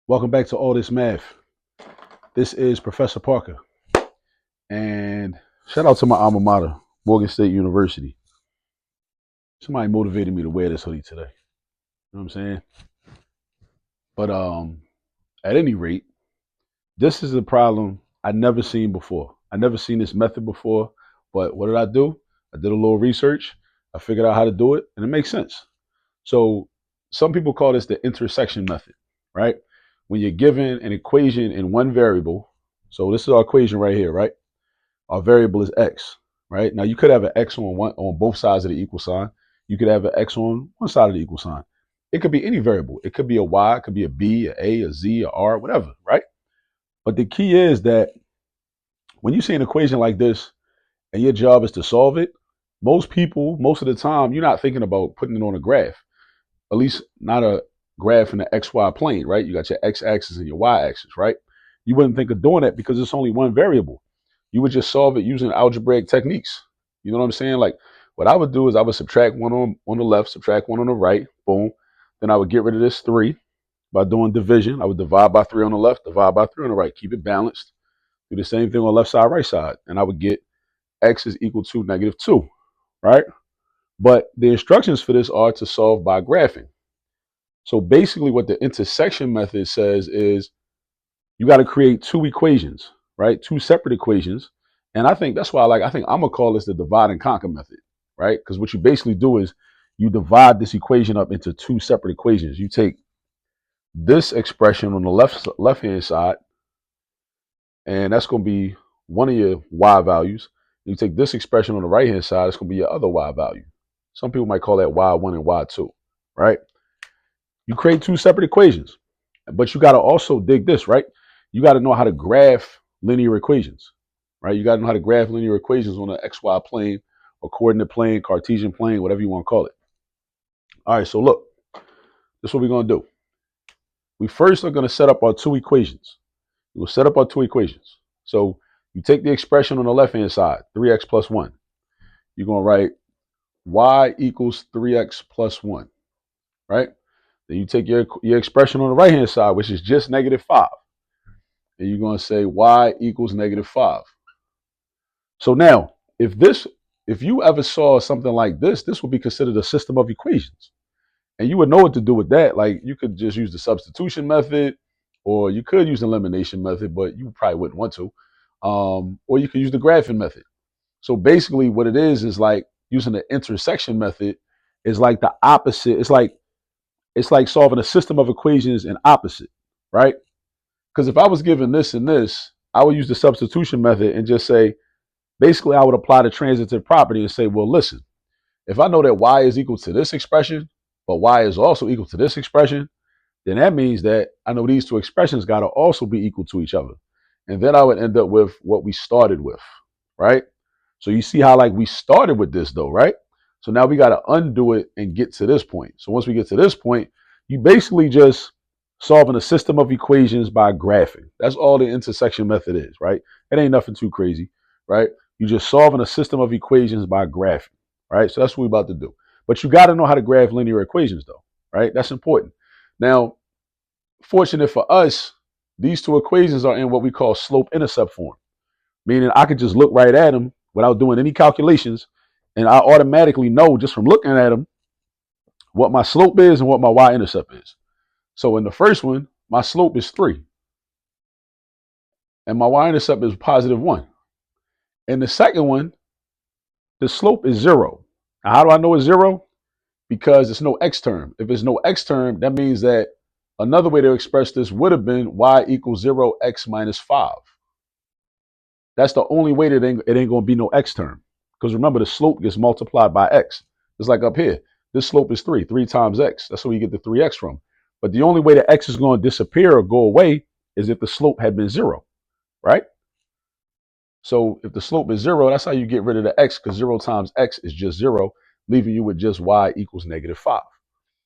Welcome back to All This Math. This is Professor Parker. And shout out to my alma mater, Morgan State University. Somebody motivated me to wear this hoodie today. You know what I'm saying? But at any rate, this is a problem I never seen before. I never seen this method before. But what did I do? I did a little research. I figured out how to do it, and it makes sense. So some people call this the intersection method, right? When you're given an equation in one variable, so this is our equation right here, right? Our variable is x, right? Now you could have an x on both sides of the equal sign. You could have an x on one side of the equal sign. It could be any variable. It could be a y, it could be a b, a z, a r, whatever, right? But the key is that when you see an equation like this and your job is to solve it, most people, most of the time, you're not thinking about putting it on a graph. At least not a graph in the xy plane, right? You got your x-axis and your y-axis, right? You wouldn't think of doing that because it's only one variable. You would just solve it using algebraic techniques. You know what I'm saying? Like what I would do is I would subtract one on the left, subtract one on the right, boom. Then I would get rid of this 3 by doing division. I would divide by 3 on the left, divide by 3 on the right, keep it balanced. Do the same thing on left side, right side. And I would get x is equal to -2, right? But the instructions for this are to solve by graphing. So basically what the intersection method says is you got to create two equations, right? Two separate equations. And I think that's why I think I'm going to call this the divide and conquer method, right? Because what you basically do is you divide this equation up into two separate equations. You take this expression on the left-hand side, and that's going to be one of your y values. You take this expression on the right-hand side, it's going to be your other y value. Some people might call that y1 and y2, right? You create two separate equations, but you got to also dig this, right? You got to know how to graph linear equations, right? You got to know how to graph linear equations on an XY plane or coordinate plane, Cartesian plane, whatever you want to call it. All right, so look, this is what we're going to do. We first are going to set up our two equations. We'll set up our two equations. So you take the expression on the left-hand side, 3x plus 1. You're going to write y equals 3x plus 1, right? Then you take your expression on the right-hand side, which is just -5. And you're going to say y equals -5. So now, if you ever saw something like this would be considered a system of equations. And you would know what to do with that. Like you could just use the substitution method, or you could use the elimination method, but you probably wouldn't want to. Or you could use the graphing method. So basically what it is like using the intersection method is like the opposite. It's like solving a system of equations in opposite, right? Because if I was given this and this, I would use the substitution method and just say, basically, I would apply the transitive property and say, well, listen, if I know that y is equal to this expression, but y is also equal to this expression, then that means that I know these two expressions got to also be equal to each other. And then I would end up with what we started with, right? So you see how like we started with this though, right? So now we got to undo it and get to this point. So once we get to this point, you basically just solving a system of equations by graphing. That's all the intersection method is, right? It ain't nothing too crazy, right? You're just solving a system of equations by graphing, right? So that's what we're about to do. But you got to know how to graph linear equations though, right? That's important. Now, fortunate for us, these two equations are in what we call slope-intercept form, meaning I could just look right at them without doing any calculations, and I automatically know just from looking at them what my slope is and what my y-intercept is. So in the first one, my slope is 3, and my y-intercept is +1. In the second one, the slope is 0. Now, how do I know it's 0? Because it's no x term. If it's no x term, that means that another way to express this would have been y equals 0, x minus 5. That's the only way that it ain't going to be no x term. Because remember, the slope gets multiplied by x. It's like up here. This slope is 3 times x. That's where you get the 3x from. But the only way that x is going to disappear or go away is if the slope had been 0, right? So if the slope is 0, that's how you get rid of the x, because 0 times x is just 0, leaving you with just y equals -5,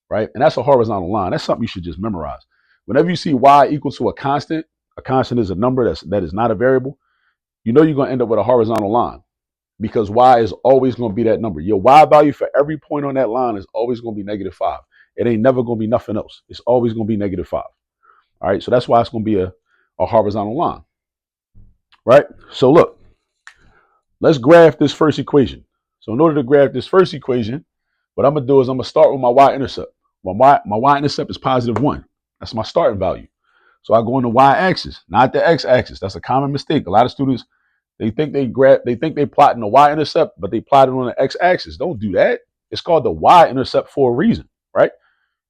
right? And that's a horizontal line. That's something you should just memorize. Whenever you see y equal to a constant is a number that is not a variable, you know you're going to end up with a horizontal line, because y is always going to be that number. Your y value for every point on that line is always going to be -5. It ain't never going to be nothing else. It's always going to be -5. All right, so that's why it's going to be a horizontal line, right? So look, let's graph this first equation. So in order to graph this first equation, what I'm going to do is I'm going to start with my y-intercept. My y-intercept is positive 1. That's my starting value. So I go on the y-axis, not the x-axis. That's a common mistake. A lot of students, they think they plotting the y-intercept, but they plot it on the x-axis. Don't do that. It's called the y-intercept for a reason, right?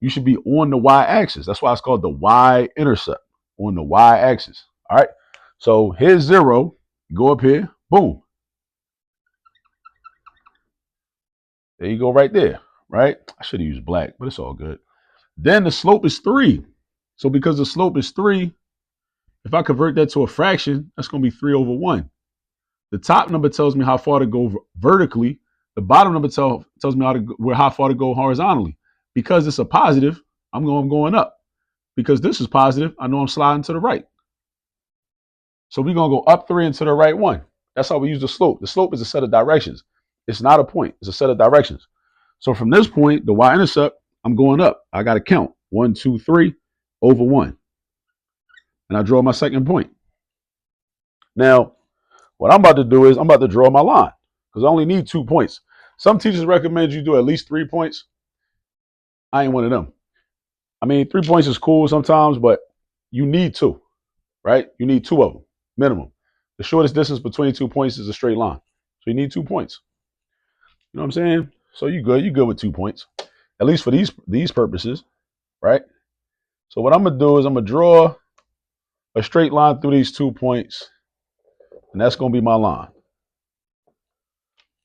You should be on the y-axis. That's why it's called the y-intercept, on the y-axis. All right. So here's 0. Go up here. Boom. There you go right there, right? I should have used black, but it's all good. Then the slope is 3. So because the slope is 3, if I convert that to a fraction, that's going to be 3 over 1. The top number tells me how far to go vertically. The bottom number tells me how far to go horizontally. Because it's a positive, I'm going up. Because this is positive, I know I'm sliding to the right. So we're going to go up 3 and to the right 1. That's how we use the slope. The slope is a set of directions. It's not a point. It's a set of directions. So from this point, the y-intercept, I'm going up. I got to count 1, 2, 3 over 1. And I draw my second point. Now, what I'm about to do is I'm about to draw my line because I only need 2 points. Some teachers recommend you do at least 3 points. I ain't one of them. I mean, 3 points is cool sometimes, but you need 2, right? You need 2 of them, minimum. The shortest distance between 2 points is a straight line. So you need 2 points. You know what I'm saying? So you good. You good with 2 points, at least for these purposes, right? So what I'm going to do is I'm going to draw a straight line through these 2 points, and that's going to be my line,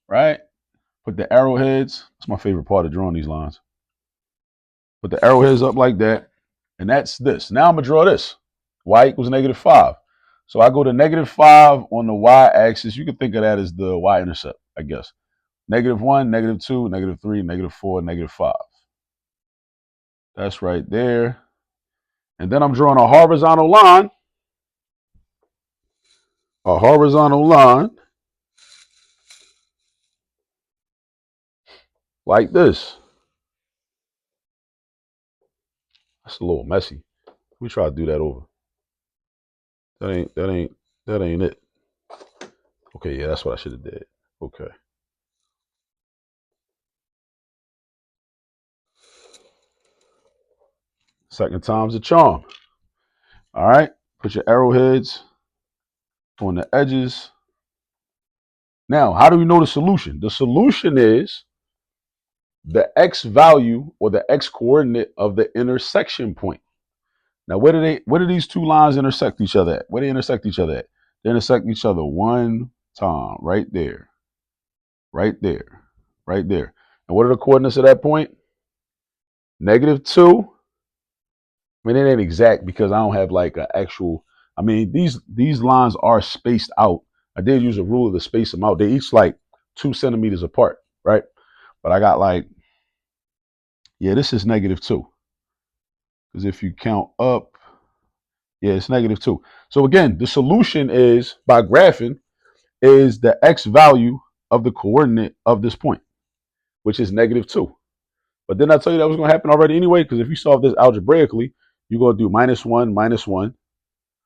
right? Put the arrowheads. That's my favorite part of drawing these lines. Put the arrowheads up like that, and that's this. Now I'm going to draw this. Y equals -5. So I go to -5 on the y-axis. You can think of that as the y-intercept, I guess. -1, -2, -3, -4, -5. That's right there. And then I'm drawing a horizontal line. A horizontal line like this. That's a little messy. Let me try to do that over. That ain't it. Okay, yeah, that's what I should have did. Okay. Second time's a charm. All right. Put your arrowheads on the edges. Now, how do we know the solution? The solution is the x value or the x coordinate of the intersection point. Now, where do these 2 lines intersect each other at? Where do they intersect each other at? They intersect each other 1 time, right there, right there, right there. And what are the coordinates of that point? -2. I mean, it ain't exact because I don't have like an actual. I mean, these lines are spaced out. I did use a ruler to space them out. They each like 2 centimeters apart, right? But I got like, yeah, this is -2. Because if you count up, yeah, it's -2. So again, the solution is by graphing is the x value of the coordinate of this point, which is -2. But didn't I tell you that was going to happen already anyway? Because if you solve this algebraically, you're going to do -1, -1.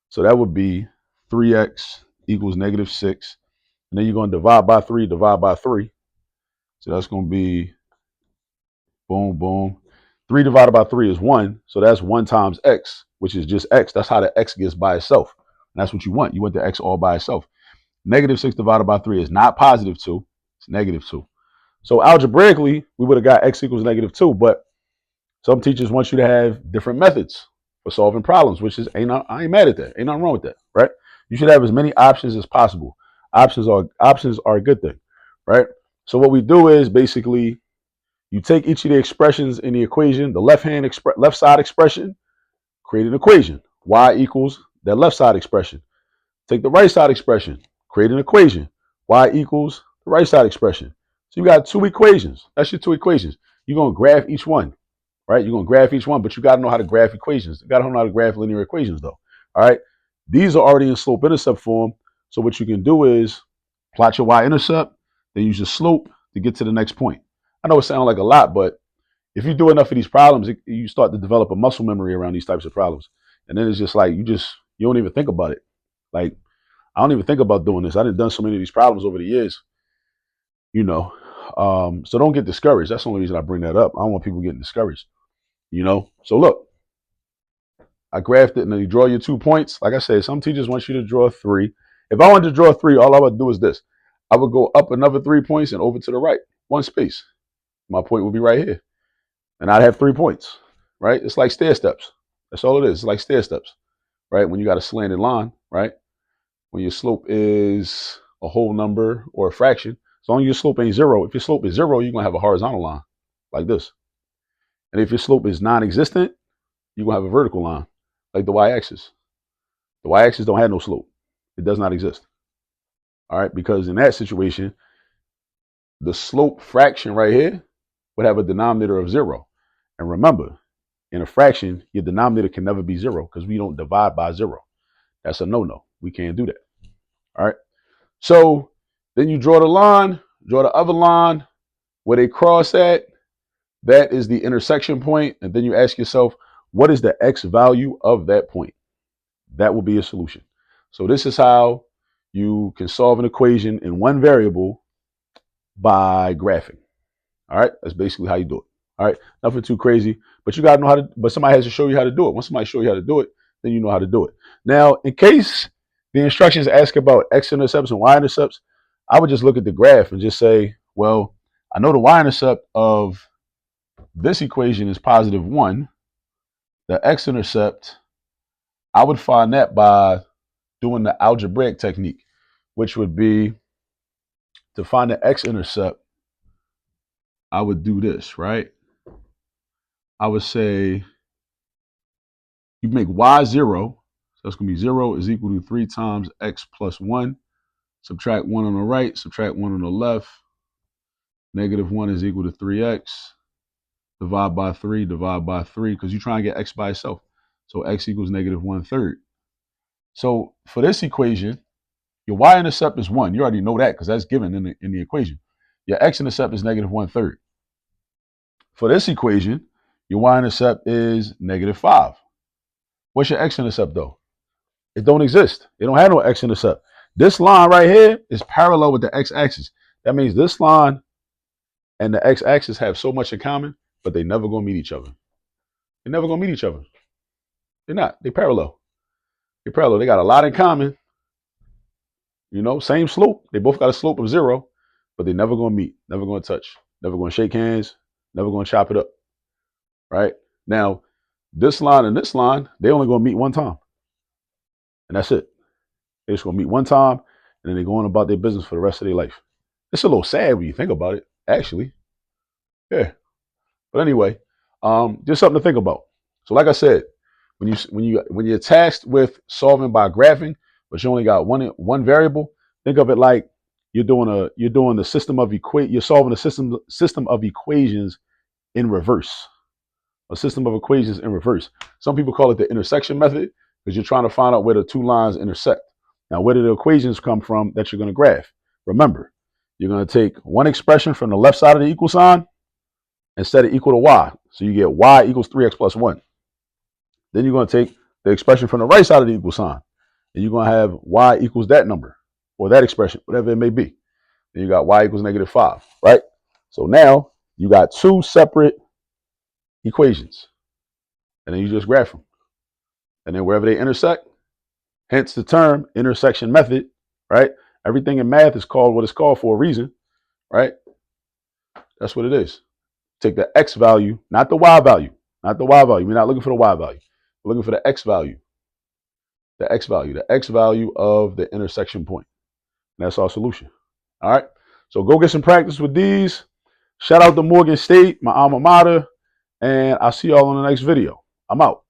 So that would be 3x equals -6. And then you're going to divide by 3, divide by 3. So that's going to be boom, boom. 3 divided by 3 is 1. So that's 1 times x, which is just x. That's how the x gets by itself. And that's what you want. You want the x all by itself. -6 divided by 3 is not +2. It's -2. So algebraically, we would have got x equals -2. But some teachers want you to have different methods for solving problems, which is I ain't mad at that. Ain't nothing wrong with that, right? You should have as many options as possible. Options are a good thing, right? So what we do is basically you take each of the expressions in the equation, the left side expression, create an equation. Y equals that left side expression. Take the right side expression, create an equation. Y equals the right side expression. So you got 2 equations. That's your 2 equations. You're going to graph each one, right? You're going to graph each one, but you got to know how to graph equations. You got to know how to graph linear equations, though. All right. These are already in slope-intercept form. So what you can do is plot your y-intercept, then use your slope to get to the next point. I know it sounds like a lot, but if you do enough of these problems, you start to develop a muscle memory around these types of problems. And then it's just like you don't even think about it. Like, I don't even think about doing this. I done so many of these problems over the years, you know. So don't get discouraged. That's the only reason I bring that up. I don't want people getting discouraged, you know. So look, I graphed it, and then you draw your 2 points. Like I said, some teachers want you to draw 3. If I wanted to draw 3, all I would do is this. I would go up another 3 points and over to the right, 1 space. My point would be right here. And I'd have 3 points, right? It's like stair steps. That's all it is. It's like stair steps, right? When you got a slanted line, right? When your slope is a whole number or a fraction, as long as your slope ain't 0, if your slope is 0, you're going to have a horizontal line like this. And if your slope is non-existent, you're going to have a vertical line like the y-axis. The y-axis don't have no slope. It does not exist. All right, because in that situation, the slope fraction right here would have a denominator of 0. And remember, in a fraction, your denominator can never be 0 because we don't divide by 0. That's a no-no. We can't do that. All right. So then you draw the line, draw the other line where they cross at. That is the intersection point. And then you ask yourself, what is the x value of that point? That will be a solution. So this is how you can solve an equation in one variable by graphing. All right. That's basically how you do it. All right. Nothing too crazy, but you got to know how to, but somebody has to show you how to do it. Once somebody shows you how to do it, then you know how to do it. Now, in case the instructions ask about x-intercepts and y-intercepts, I would just look at the graph and just say, well, I know the y-intercept of this equation is positive 1. The x-intercept, I would find that by doing the algebraic technique, which would be to find the x-intercept, I would do this, right? I would say you make y 0. So it's going to be 0 is equal to 3 times x plus 1. Subtract 1 on the right, subtract 1 on the left. Negative 1 is equal to 3x. Divide by 3, because you're trying to get x by itself. So x equals negative 1/3. So for this equation, your y-intercept is 1. You already know that because that's given in the equation. Your x-intercept is negative 1/3. For this equation, your y-intercept is negative 5. What's your x-intercept though? It don't exist. It don't have no x-intercept. This line right here is parallel with the x-axis. That means this line and the x-axis have so much in common, but they never gonna meet each other. They're never gonna meet each other. They're not. They're parallel. They're parallel. They got a lot in common. You know, same slope. They both got a slope of 0, but they're never gonna meet. Never gonna touch. Never gonna shake hands. Never gonna chop it up. Right? Now, this line and this line, they only gonna meet one time. And that's it. They're just gonna meet one time, and then they're going about their business for the rest of their life. It's a little sad when you think about it, actually. Yeah. But anyway, just something to think about. So, like I said, when you're tasked with solving by graphing, but you only got one variable, think of it like you're solving a system of equations in reverse. A system of equations in reverse. Some people call it the intersection method because you're trying to find out where the two lines intersect. Now, where do the equations come from that you're going to graph? Remember, you're going to take one expression from the left side of the equal sign and set it equal to y. So you get y equals 3x plus 1. Then you're going to take the expression from the right side of the equal sign, and you're going to have y equals that number, or that expression, whatever it may be. Then you got y equals negative 5, right? So now you got 2 separate equations, and then you just graph them. And then wherever they intersect, hence the term intersection method, right? Everything in math is called what it's called for a reason, right? That's what it is. Take the x value, not the y value, not the y value. We're not looking for the y value. We're looking for the x value. The x value of the intersection point. And that's our solution. All right. So go get some practice with these. Shout out to Morgan State, my alma mater. And I'll see y'all on the next video. I'm out.